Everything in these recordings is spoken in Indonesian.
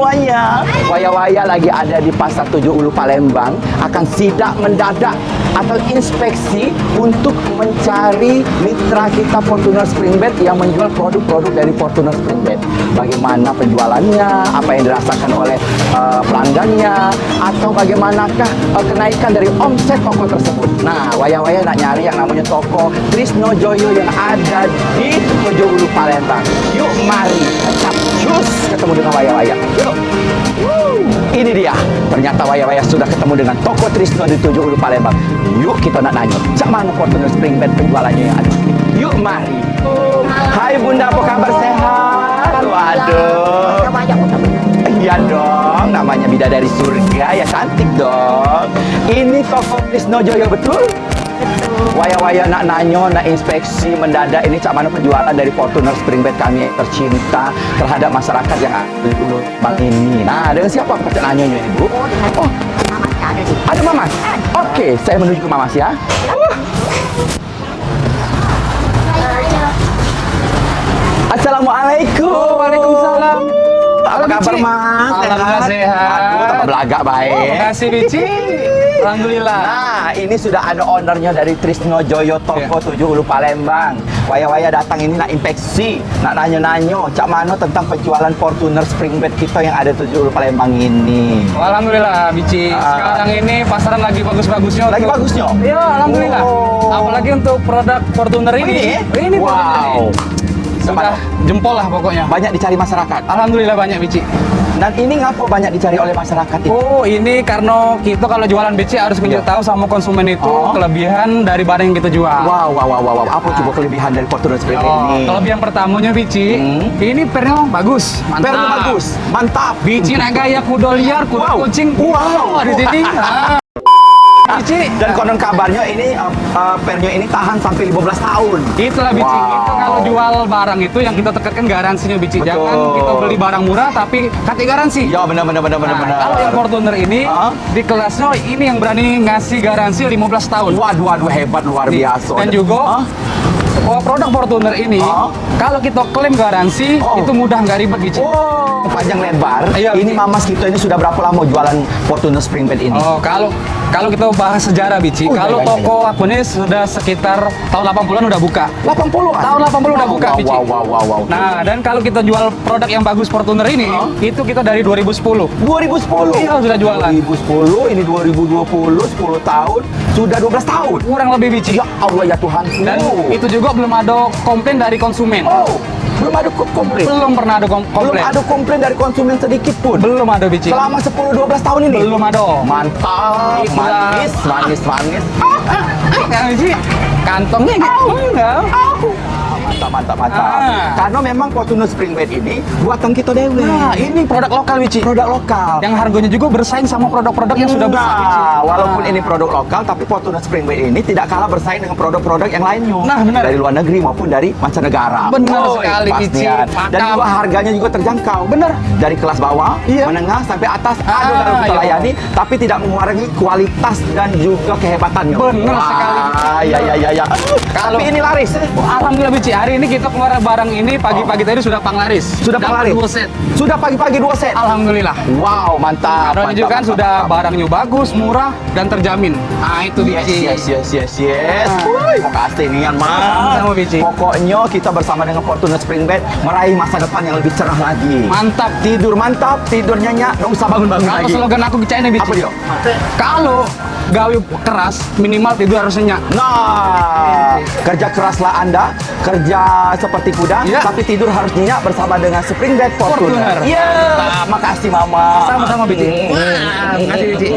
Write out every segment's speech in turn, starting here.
semuanya. Waya-waya lagi ada di Pasar 7 Ulu Palembang akan sidak mendadak atau inspeksi untuk mencari mitra kita Fortuner Springbed yang menjual produk-produk dari Fortuner Springbed. Bagaimana penjualannya, apa yang dirasakan oleh pelanggannya, atau bagaimanakah kenaikan dari omset toko tersebut. Nah, waya-waya nak nyari yang namanya toko Trisno Joyo yang ada di 7 Ulu Palembang. Yuk, mari capcus ketemu dengan waya-waya. Yuk. Ini dia. Ternyata waya-waya sudah ketemu dengan toko Trisno di 7 Ulu Palembang. Yuk kita nak nanya, cak mana Fortuner Springbed penjualannya yang ada? Yuk, mari. Hai Bunda, apa kabar, sehat? Waduh. Iya dong, namanya bidadari surga ya, cantik dong. Ini toko Trisno Joyo betul? Waya-waya nak nanyo, nak inspeksi mendadak ini cak mana penjualan dari Fortuner Springbed kami tercinta terhadap masyarakat yang ada di Ulu Bang ini. Nah, dengan siapa aku nanyo ini, Bu? Oh, ada Mamas. Oke, saya menuju ke Mamas ya. Assalamualaikum. Waalaikumsalam. Apa kabar, Mas? Alhamdulillah sehat. Aduh, tambah belagak baik. Makasih, Bici. Alhamdulillah. Nah, ini sudah ada ownernya dari Trisno Joyo Toko 7 Ulu Palembang. Waya-waya datang ini nak inspeksi, nak nanyo-nanyo, cak mano tentang penjualan Fortuner Springbed kita yang ada 7 Ulu Palembang ini. Alhamdulillah, Bici. Sekarang ini pasaran lagi bagus-bagusnya. Lagi bagusnya? Iya, alhamdulillah. Oh. Apalagi untuk produk Fortuner ini. Ini wow. sudah jempol lah pokoknya. Banyak dicari masyarakat. Alhamdulillah banyak, Bici. Dan ini ngapa banyak dicari oleh masyarakat itu? Oh, ini karena kita kalau jualan BC harus tahu sama konsumen itu kelebihan dari barang yang kita jual. Wow. Apa coba kelebihan dari Fortuner Springbed ini? Kelebihan pertamanya BC, ini pernya bagus, mantap. Pernya bagus, mantap. BC nak gaya kuda liar, kuda kucing. Wow. Di sini. BC. Dan konon kabarnya ini pernya ini tahan sampai 15 tahun. Itulah BC. Kita kalau jual barang itu yang kita tekankan garansinya BC. Jangan kita beli barang murah tapi kasih garansi. Ya benar. Kalau yang Fortuner ini di kelasnya ini yang berani ngasih garansi 15 tahun. Waduh, hebat, luar biasa. Dan juga produk Fortuner ini kalau kita klaim garansi itu mudah, nggak ribet BC. Panjang lebar. Iya, ini Mamas kita ini sudah berapa lama jualan Fortuner Springbed ini? Kalau kita bahas sejarah Bici, kalau toko aku ini sudah sekitar tahun 80-an udah buka. 80-an? Tahun 80 udah buka, Bici. Wow. Nah, dan kalau kita jual produk yang bagus Fortuner ini, itu kita dari 2010. 2010? Iya, sudah jualan. 2010, ini 2020, 10 tahun, sudah 12 tahun? Kurang lebih, Bici. Ya Allah ya Tuhan. Dan itu juga belum ada komplain dari konsumen. Belum ada komplain? Belum pernah ada komplain. Belum ada komplain dari konsumen sedikit pun? Belum ada, Bici. Selama 10-12 tahun ini? Belum ada. Mantap, manis. Bici, kantongnya gitu. Enggak. Mantap. Karena memang Fortuner Springbed ini buatan kita dewe. Nah, ini produk lokal, Bici. Produk lokal. Yang harganya juga bersaing sama produk-produk yang sudah besar, Bici. Walaupun ini produk lokal, tapi Fortuner Springbed ini tidak kalah bersaing dengan produk-produk yang lainnya. Nah, benar. Dari luar negeri maupun dari mancanegara. Benar sekali, Bici. Dan juga harganya juga terjangkau. Benar. Dari kelas bawah, menengah sampai atas ada dalam kita layani, tapi tidak mengurangi kualitas dan juga kehebatannya. Benar sekali. Ya. Tapi ini laris. Alhamdulillah, Bici. Hari ini kita keluar barang ini pagi-pagi tadi sudah panglaris. Sudah panglaris? 2 set. Sudah pagi-pagi 2 set? Alhamdulillah. Wow, mantap. Karena juga kan sudah barangnya bagus, murah, dan terjamin. Nah, itu Bici. Yes. Terima kasih Nian, Mas. Sama, Bici. Pokoknya kita bersama dengan Fortuner Springbed meraih masa depan yang lebih cerah lagi. Mantap. Mantap, tidur nyenyak, nggak usah bangun-bangun Kalau lagi. slogan aku bicara ini, Bici. Apa dia? Kalau gawe keras, minimal tidur harus nyenyak. Nah, kerja keraslah Anda, kerja seperti kuda, tapi tidur harus nyenyak bersama dengan Springbed Fortuner. Iya, makasih Mama. Sama-sama, Bici. Makasih, Bici.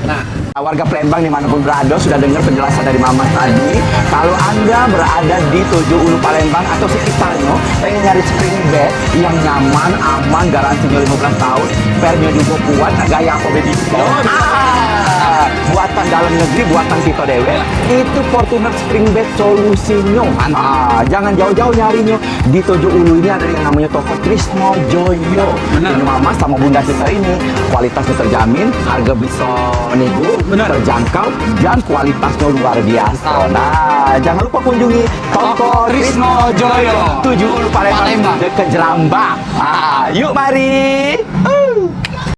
Nah, warga Palembang dimanapun berada sudah dengar penjelasan dari Mama tadi. Kalau Anda berada di 7 Ulu Palembang atau sekitarnya, pengen nyari Springbed yang nyaman, aman, garansinya 15 tahun, pernya juga kuat, gaya apa baby? Buatan dalam negeri, buatan kita dewe. Itu Fortuner Springbed solusinya. Jangan jauh-jauh nyarinya. Di 7 Ulu ini ada yang namanya toko Trisno Joyo. Ini Mama sama Bunda kita ini kualitasnya terjamin, harga bisa nego, terjangkau, dan kualitasnya luar biasa. Nah, Jangan lupa kunjungi Toko Trisno Joyo 7 Palembang Palembang. dekat Jelambang. Yuk mari.